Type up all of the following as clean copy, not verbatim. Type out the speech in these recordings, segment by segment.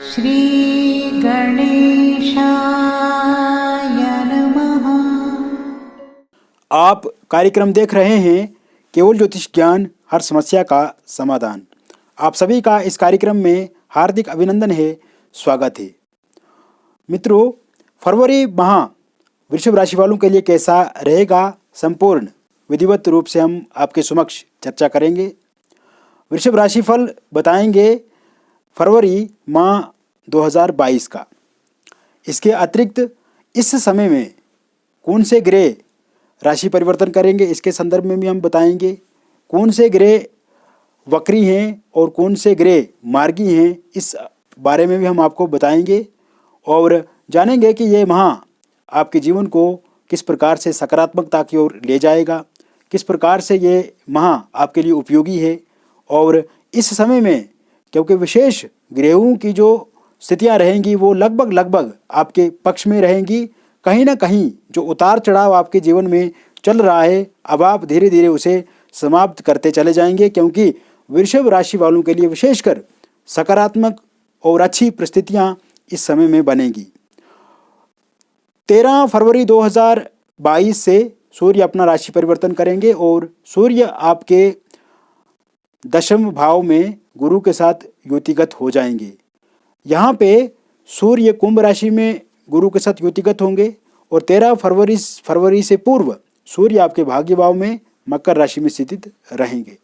श्री गणेशाय नमः। आप कार्यक्रम देख रहे हैं केवल ज्योतिष ज्ञान, हर समस्या का समाधान। आप सभी का इस कार्यक्रम में हार्दिक अभिनंदन है, स्वागत है। मित्रों, फरवरी माह वृषभ राशि वालों के लिए कैसा रहेगा, संपूर्ण विधिवत रूप से हम आपके समक्ष चर्चा करेंगे। वृषभ राशि फल बताएंगे फरवरी माह 2022 का। इसके अतिरिक्त इस समय में कौन से ग्रह राशि परिवर्तन करेंगे, इसके संदर्भ में भी हम बताएंगे। कौन से ग्रह वक्री हैं और कौन से ग्रह मार्गी हैं, इस बारे में भी हम आपको बताएंगे और जानेंगे कि ये माह आपके जीवन को किस प्रकार से सकारात्मकता की ओर ले जाएगा, किस प्रकार से ये माह आपके लिए उपयोगी है। और इस समय में क्योंकि विशेष ग्रहों की जो स्थितियां रहेंगी वो लगभग आपके पक्ष में रहेंगी। कहीं ना कहीं जो उतार चढ़ाव आपके जीवन में चल रहा है, अब आप धीरे धीरे उसे समाप्त करते चले जाएंगे, क्योंकि वृषभ राशि वालों के लिए विशेषकर सकारात्मक और अच्छी परिस्थितियां इस समय में बनेगी। 13 फरवरी 2022 से सूर्य अपना राशि परिवर्तन करेंगे और सूर्य आपके दशम भाव में गुरु के साथ युतिगत हो जाएंगे। यहाँ पे सूर्य कुंभ राशि में गुरु के साथ युतिगत होंगे और 13 फरवरी से पूर्व सूर्य आपके भाग्य भाव में मकर राशि में स्थित रहेंगे।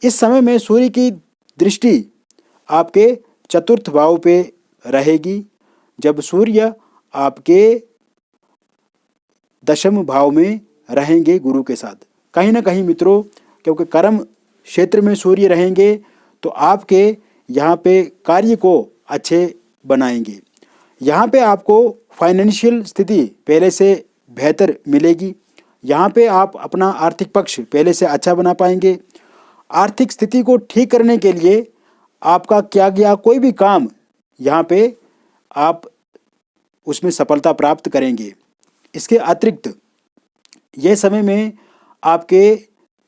इस समय में सूर्य की दृष्टि आपके चतुर्थ भाव पे रहेगी, जब सूर्य आपके दशम भाव में रहेंगे गुरु के साथ। कहीं ना कहीं मित्रों, क्योंकि कर्म क्षेत्र में सूर्य रहेंगे तो आपके यहाँ पे कार्य को अच्छे बनाएंगे। यहाँ पे आपको फाइनेंशियल स्थिति पहले से बेहतर मिलेगी। यहाँ पे आप अपना आर्थिक पक्ष पहले से अच्छा बना पाएंगे। आर्थिक स्थिति को ठीक करने के लिए आपका किया गया कोई भी काम, यहाँ पे आप उसमें सफलता प्राप्त करेंगे। इसके अतिरिक्त ये समय में आपके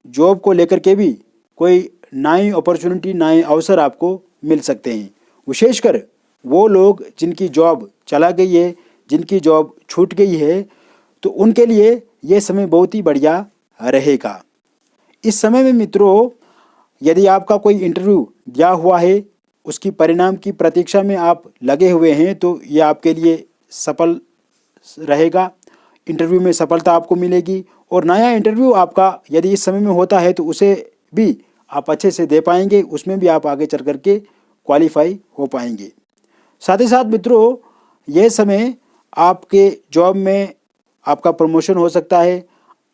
जॉब को लेकर के भी कोई नई अपॉर्चुनिटी, नए अवसर आपको मिल सकते हैं। विशेषकर वो लोग जिनकी जॉब चला गई है, जिनकी जॉब छूट गई है, तो उनके लिए ये समय बहुत ही बढ़िया रहेगा। इस समय में मित्रों, यदि आपका कोई इंटरव्यू दिया हुआ है, उसकी परिणाम की प्रतीक्षा में आप लगे हुए हैं, तो ये आपके लिए सफल रहेगा। इंटरव्यू में सफलता आपको मिलेगी और नया इंटरव्यू आपका यदि इस समय में होता है तो उसे भी आप अच्छे से दे पाएंगे, उसमें भी आप आगे चल करके क्वालिफाई हो पाएंगे। साथ ही साथ मित्रों, यह समय आपके जॉब में आपका प्रमोशन हो सकता है।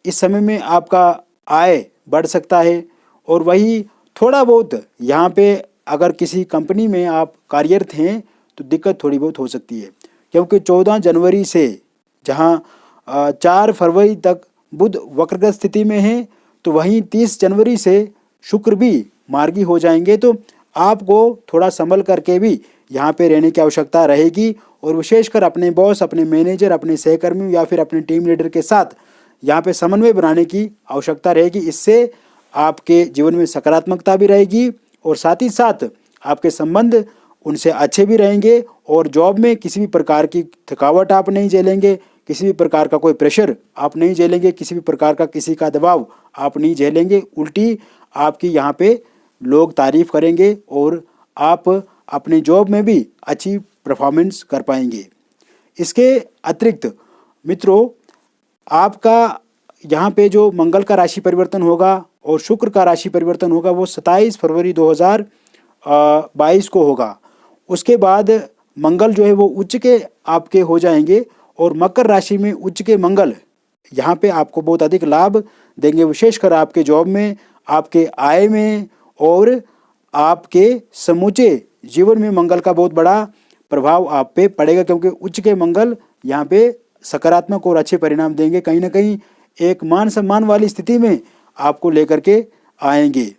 इस समय में आपका आय बढ़ सकता है और वही थोड़ा बहुत यहाँ पे अगर किसी कंपनी में आप कार्यरत हैं तो दिक्कत थोड़ी बहुत हो सकती है, क्योंकि 14 जनवरी से जहाँ 4 फरवरी तक बुध वक्रगत स्थिति में है, तो वहीं 30 जनवरी से शुक्र भी मार्गी हो जाएंगे। तो आपको थोड़ा संभल करके भी यहाँ पे रहने की आवश्यकता रहेगी और विशेषकर अपने बॉस, अपने मैनेजर, अपने सहकर्मी या फिर अपने टीम लीडर के साथ यहाँ पे समन्वय बनाने की आवश्यकता रहेगी। इससे आपके जीवन में सकारात्मकता भी रहेगी और साथ ही साथ आपके संबंध उनसे अच्छे भी रहेंगे और जॉब में किसी भी प्रकार की थकावट आप नहीं झेलेंगे, किसी भी प्रकार का कोई प्रेशर आप नहीं झेलेंगे, किसी भी प्रकार का किसी का दबाव आप नहीं झेलेंगे। उल्टी आपकी यहाँ पे लोग तारीफ करेंगे और आप अपने जॉब में भी अच्छी परफॉर्मेंस कर पाएंगे। इसके अतिरिक्त मित्रों, आपका यहाँ पे जो मंगल का राशि परिवर्तन होगा और शुक्र का राशि परिवर्तन होगा वो 27 फरवरी 2022 को होगा। उसके बाद मंगल जो है वो उच्च के आपके हो जाएंगे और मकर राशि में उच्च के मंगल यहाँ पे आपको बहुत अधिक लाभ देंगे, विशेषकर आपके जॉब में, आपके आय में और आपके समूचे जीवन में मंगल का बहुत बड़ा प्रभाव आप पे पड़ेगा, क्योंकि उच्च के मंगल यहाँ पे सकारात्मक और अच्छे परिणाम देंगे। कहीं ना कहीं एक मान सम्मान वाली स्थिति में आपको लेकर के आएंगे।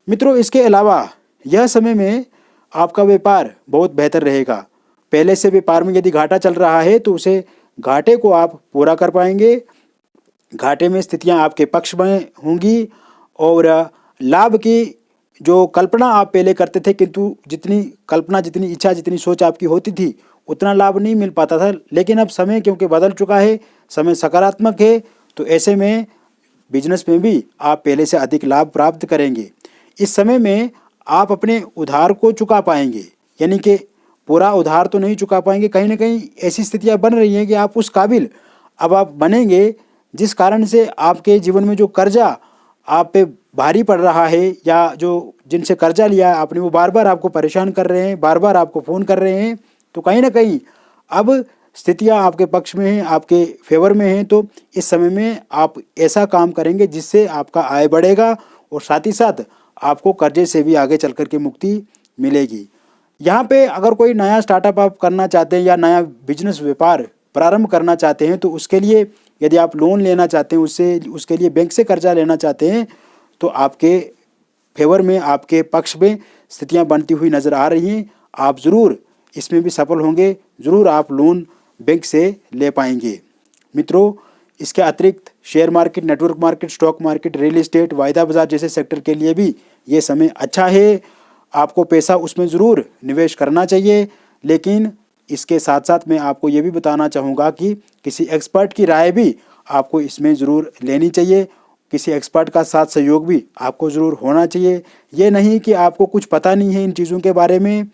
मित्रों, इसके अलावा यह समय में आपका व्यापार बहुत बेहतर रहेगा। पहले से व्यापार में यदि घाटा चल रहा है तो उसे घाटे को आप पूरा कर पाएंगे। घाटे में स्थितियां आपके पक्ष में होंगी और लाभ की जो कल्पना आप पहले करते थे, किंतु जितनी कल्पना, जितनी इच्छा, जितनी सोच आपकी होती थी उतना लाभ नहीं मिल पाता था। लेकिन अब समय क्योंकि बदल चुका है, समय सकारात्मक है, तो ऐसे में बिजनेस में भी आप पहले से अधिक लाभ प्राप्त करेंगे। इस समय में आप अपने उधार को चुका पाएंगे, यानी कि पूरा उधार तो नहीं चुका पाएंगे, कहीं ना कहीं ऐसी स्थितियां बन रही हैं कि आप उस काबिल अब आप बनेंगे, जिस कारण से आपके जीवन में जो कर्जा आप पे भारी पड़ रहा है, या जो जिनसे कर्जा लिया है आपने, वो बार बार आपको परेशान कर रहे हैं, बार बार आपको फ़ोन कर रहे हैं, तो कहीं ना कहीं अब स्थितियां आपके पक्ष में हैं, आपके फेवर में हैं। तो इस समय में आप ऐसा काम करेंगे जिससे आपका आय बढ़ेगा और साथ ही साथ आपको कर्जे से भी आगे चल कर के मुक्ति मिलेगी। यहाँ पे अगर कोई नया स्टार्टअप आप करना चाहते हैं या नया बिजनेस व्यापार प्रारंभ करना चाहते हैं, तो उसके लिए यदि आप लोन लेना चाहते हैं, उसके लिए बैंक से कर्जा लेना चाहते हैं, तो आपके फेवर में, आपके पक्ष में स्थितियां बनती हुई नज़र आ रही हैं। आप ज़रूर इसमें भी सफल होंगे, ज़रूर आप लोन बैंक से ले पाएंगे। मित्रों, इसके अतिरिक्त share market, network market, stock market, real estate, वायदा बाजार जैसे सेक्टर के लिए भी ये समय अच्छा है। आपको पैसा उसमें ज़रूर निवेश करना चाहिए, लेकिन इसके साथ साथ मैं आपको ये भी बताना चाहूँगा कि किसी एक्सपर्ट की राय भी आपको इसमें ज़रूर लेनी चाहिए। किसी एक्सपर्ट का साथ सहयोग भी आपको ज़रूर होना चाहिए। ये नहीं कि आपको कुछ पता नहीं है इन चीज़ों के बारे में,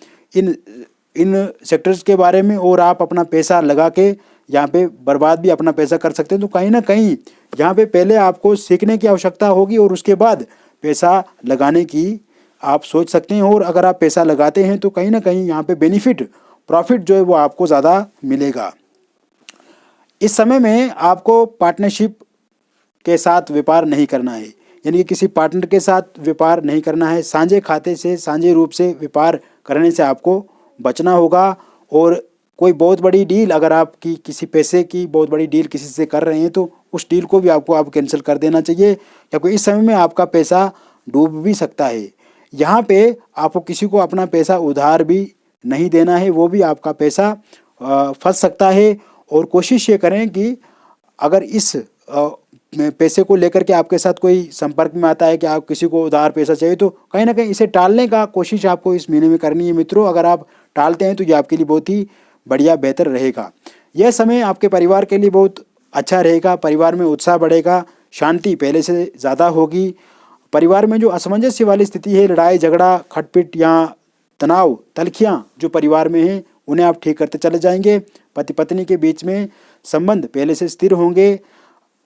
इन सेक्टर्स के बारे में, और आप अपना पैसा लगा के यहाँ पे बर्बाद भी अपना पैसा कर सकते हैं। तो कहीं ना कहीं यहाँ पे पहले आपको सीखने की आवश्यकता होगी और उसके बाद पैसा लगाने की आप सोच सकते हैं। और अगर आप पैसा लगाते हैं तो कहीं ना कहीं यहाँ पे बेनिफिट, प्रॉफिट जो है वो आपको ज़्यादा मिलेगा। इस समय में आपको पार्टनरशिप के साथ व्यापार नहीं करना है, यानी कि किसी पार्टनर के साथ व्यापार नहीं करना है। साझे खाते से, साझे रूप से व्यापार करने से आपको बचना होगा। और कोई बहुत बड़ी डील, अगर आपकी किसी पैसे की बहुत बड़ी डील किसी से कर रहे हैं, तो उस डील को भी आपको कैंसिल कर देना चाहिए, क्योंकि इस समय में आपका पैसा डूब भी सकता है। यहाँ पे आपको किसी को अपना पैसा उधार भी नहीं देना है, वो भी आपका पैसा फंस सकता है। और कोशिश ये करें कि अगर इस पैसे को लेकर के आपके साथ कोई संपर्क में आता है कि आप किसी को उधार पैसा चाहिए, तो कहीं ना कहीं इसे टालने का कोशिश आपको इस महीने में करनी है। मित्रों, अगर आप टालते हैं तो ये आपके लिए बहुत ही बढ़िया, बेहतर रहेगा। यह समय आपके परिवार के लिए बहुत अच्छा रहेगा, परिवार में उत्साह बढ़ेगा, शांति पहले से ज़्यादा होगी। परिवार में जो असमंजस्य वाली स्थिति है, लड़ाई झगड़ा, खटपिट या तनाव, तलखियाँ जो परिवार में हैं, उन्हें आप ठीक करते चले जाएंगे। पति पत्नी के बीच में संबंध पहले से स्थिर होंगे।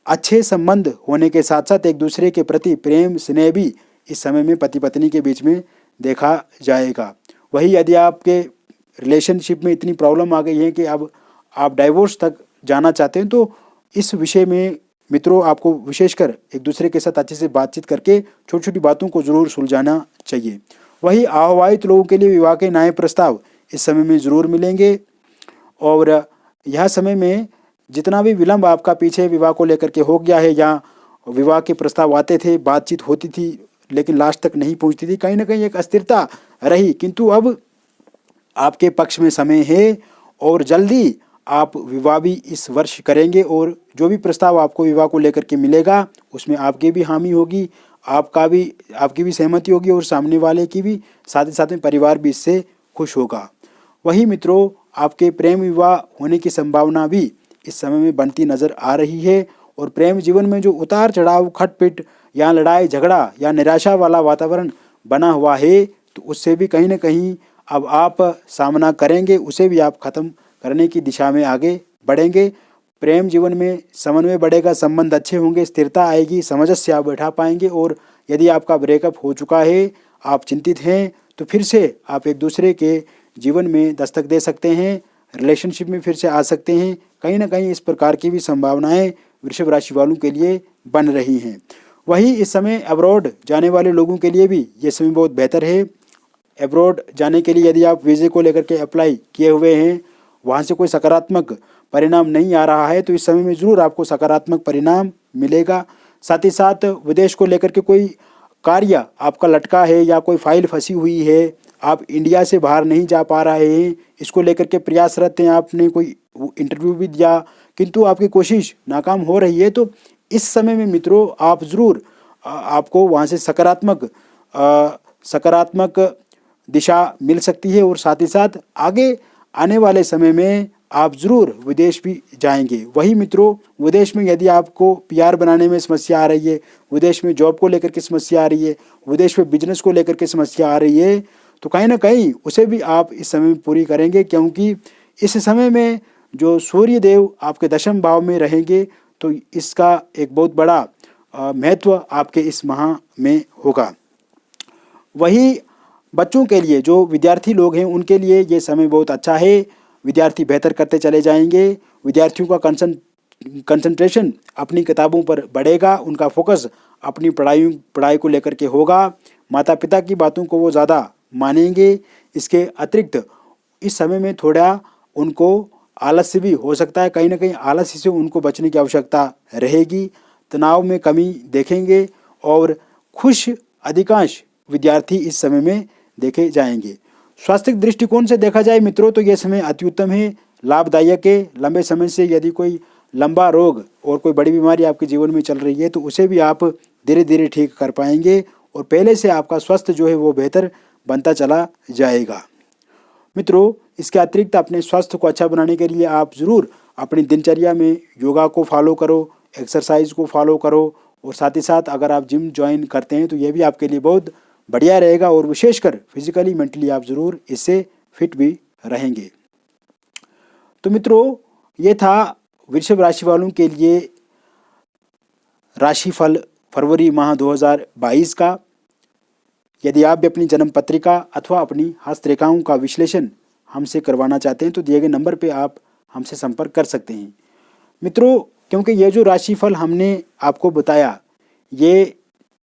अच्छे संबंध होने के साथ साथ एक दूसरे के प्रति प्रेम स्नेह भी इस समय में पति पत्नी के बीच में देखा जाएगा। वही यदि आपके रिलेशनशिप में इतनी प्रॉब्लम आ गई है कि अब आप डाइवोर्स तक जाना चाहते हैं, तो इस विषय में मित्रों आपको विशेषकर एक दूसरे के साथ अच्छे से बातचीत करके छोटी छोटी बातों को ज़रूर सुलझाना चाहिए। वही अविवाहित लोगों के लिए विवाह के नए प्रस्ताव इस समय में ज़रूर मिलेंगे। और यह समय में जितना भी विलंब आपका पीछे विवाह को लेकर के हो गया है, या विवाह के प्रस्ताव आते थे, बातचीत होती थी लेकिन लास्ट तक नहीं पहुंचती थी, कहीं ना कहीं एक अस्थिरता रही, किंतु अब आपके पक्ष में समय है और जल्दी आप विवाह भी इस वर्ष करेंगे। और जो भी प्रस्ताव आपको विवाह को लेकर के मिलेगा उसमें आपकी भी हामी होगी, आपकी भी सहमति होगी, और सामने वाले की भी, साथ ही साथ में परिवार भी इससे खुश होगा। वही मित्रों, आपके प्रेम विवाह होने की संभावना भी इस समय में बनती नज़र आ रही है। और प्रेम जीवन में जो उतार चढ़ाव, खटपिट या लड़ाई झगड़ा या निराशा वाला वातावरण बना हुआ है, तो उससे भी कहीं ना कहीं अब आप सामना करेंगे, उसे भी आप ख़त्म करने की दिशा में आगे बढ़ेंगे। प्रेम जीवन में समन्वय बढ़ेगा, संबंध अच्छे होंगे, स्थिरता आएगी, सामंजस्य आप बैठा पाएंगे। और यदि आपका ब्रेकअप हो चुका है, आप चिंतित हैं, तो फिर से आप एक दूसरे के जीवन में दस्तक दे सकते हैं, रिलेशनशिप में फिर से आ सकते हैं। कहीं ना कहीं इस प्रकार की भी संभावनाएं वृषभ राशि वालों के लिए बन रही हैं। वही इस समय अब्रॉड जाने वाले लोगों के लिए भी ये समय बहुत बेहतर है। अब्रॉड जाने के लिए यदि आप वीज़े को लेकर के अप्लाई किए हुए हैं, वहाँ से कोई सकारात्मक परिणाम नहीं आ रहा है, तो इस समय में ज़रूर आपको सकारात्मक परिणाम मिलेगा। साथ ही साथ विदेश को लेकर के कोई कार्य आपका लटका है या कोई फाइल फंसी हुई है, आप इंडिया से बाहर नहीं जा पा रहे हैं, इसको लेकर के प्रयासरत हैं, आपने कोई इंटरव्यू भी दिया किंतु आपकी कोशिश नाकाम हो रही है, तो इस समय में मित्रों आप ज़रूर आपको वहाँ से सकारात्मक सकारात्मक दिशा मिल सकती है और साथ ही साथ आगे आने वाले समय में आप ज़रूर विदेश भी जाएंगे। वही मित्रों, विदेश में यदि आपको पीआर बनाने में समस्या आ रही है, विदेश में जॉब को लेकर के समस्या आ रही है, विदेश में बिजनेस को लेकर के समस्या आ रही है, तो कहीं ना कहीं उसे भी आप इस समय में पूरी करेंगे, क्योंकि इस समय में जो सूर्य देव आपके दशम भाव में रहेंगे तो इसका एक बहुत बड़ा महत्व आपके इस माह में होगा। वही बच्चों के लिए, जो विद्यार्थी लोग हैं उनके लिए ये समय बहुत अच्छा है। विद्यार्थी बेहतर करते चले जाएंगे, विद्यार्थियों का कंसंट्रेशन अपनी किताबों पर बढ़ेगा, उनका फोकस अपनी पढ़ाई को लेकर के होगा, माता पिता की बातों को वो ज़्यादा मानेंगे। इसके अतिरिक्त इस समय में थोड़ा उनको आलस्य भी हो सकता है, कहीं ना कहीं आलस्य से उनको बचने की आवश्यकता रहेगी। तनाव में कमी देखेंगे और खुश अधिकांश विद्यार्थी इस समय में देखे जाएंगे। स्वास्थ्य दृष्टिकोण से देखा जाए मित्रों तो यह समय अति उत्तम है, लाभदायक है। लंबे समय से यदि कोई लंबा रोग और कोई बड़ी बीमारी आपके जीवन में चल रही है तो उसे भी आप धीरे धीरे ठीक कर पाएंगे और पहले से आपका स्वास्थ्य जो है वो बेहतर बनता चला जाएगा। मित्रों, इसके अतिरिक्त अपने स्वास्थ्य को अच्छा बनाने के लिए आप ज़रूर अपनी दिनचर्या में योगा को फॉलो करो, एक्सरसाइज को फॉलो करो और साथ ही साथ अगर आप जिम ज्वाइन करते हैं तो यह भी आपके लिए बहुत बढ़िया रहेगा और विशेषकर फिजिकली मेंटली आप ज़रूर इससे फिट भी रहेंगे। तो मित्रों, ये था वृषभ राशि वालों के लिए राशिफल फरवरी माह 2022 का। यदि आप भी अपनी जन्म पत्रिका अथवा अपनी हस्तरेखाओं का विश्लेषण हमसे करवाना चाहते हैं तो दिए गए नंबर पे आप हमसे संपर्क कर सकते हैं। मित्रों, क्योंकि ये जो राशिफल हमने आपको बताया ये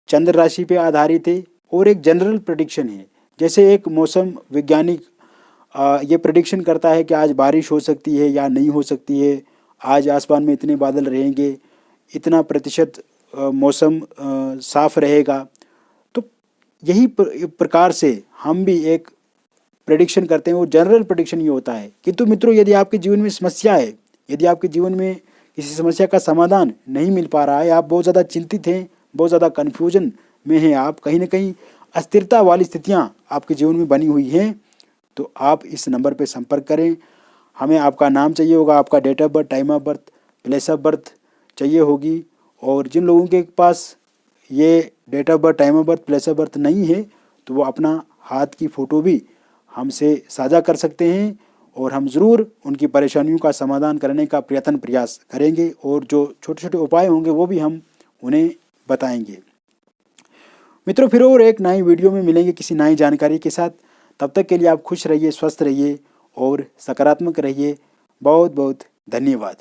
चंद्र राशि पे आधारित है और एक जनरल प्रेडिक्शन है। जैसे एक मौसम वैज्ञानिक ये प्रेडिक्शन करता है कि आज बारिश हो सकती है या नहीं हो सकती है, आज आसमान में इतने बादल रहेंगे, इतना प्रतिशत मौसम साफ रहेगा, तो यही प्रकार से हम भी एक प्रेडिक्शन करते हैं। वो जनरल प्रेडिक्शन ये होता है। किंतु मित्रों, यदि आपके जीवन में समस्या है, यदि आपके जीवन में किसी समस्या का समाधान नहीं मिल पा रहा है, आप बहुत ज़्यादा चिंतित हैं, बहुत ज़्यादा कन्फ्यूजन में हैं, आप कहीं ना कहीं अस्थिरता वाली स्थितियाँ आपके जीवन में बनी हुई हैं, तो आप इस नंबर पर संपर्क करें। हमें आपका नाम चाहिए होगा, आपका date of birth, time of birth, place of birth चाहिए होगी। और जिन लोगों के पास ये date of birth, time of birth, place of birth नहीं है तो वो अपना हाथ की फ़ोटो भी हमसे साझा कर सकते हैं और हम ज़रूर उनकी परेशानियों का समाधान करने का प्रयास करेंगे और जो छोटे छोटे उपाय होंगे वो भी हम उन्हें बताएंगे। मित्रों, फिर और एक नई वीडियो में मिलेंगे किसी नई जानकारी के साथ। तब तक के लिए आप खुश रहिए, स्वस्थ रहिए और सकारात्मक रहिए। बहुत बहुत धन्यवाद।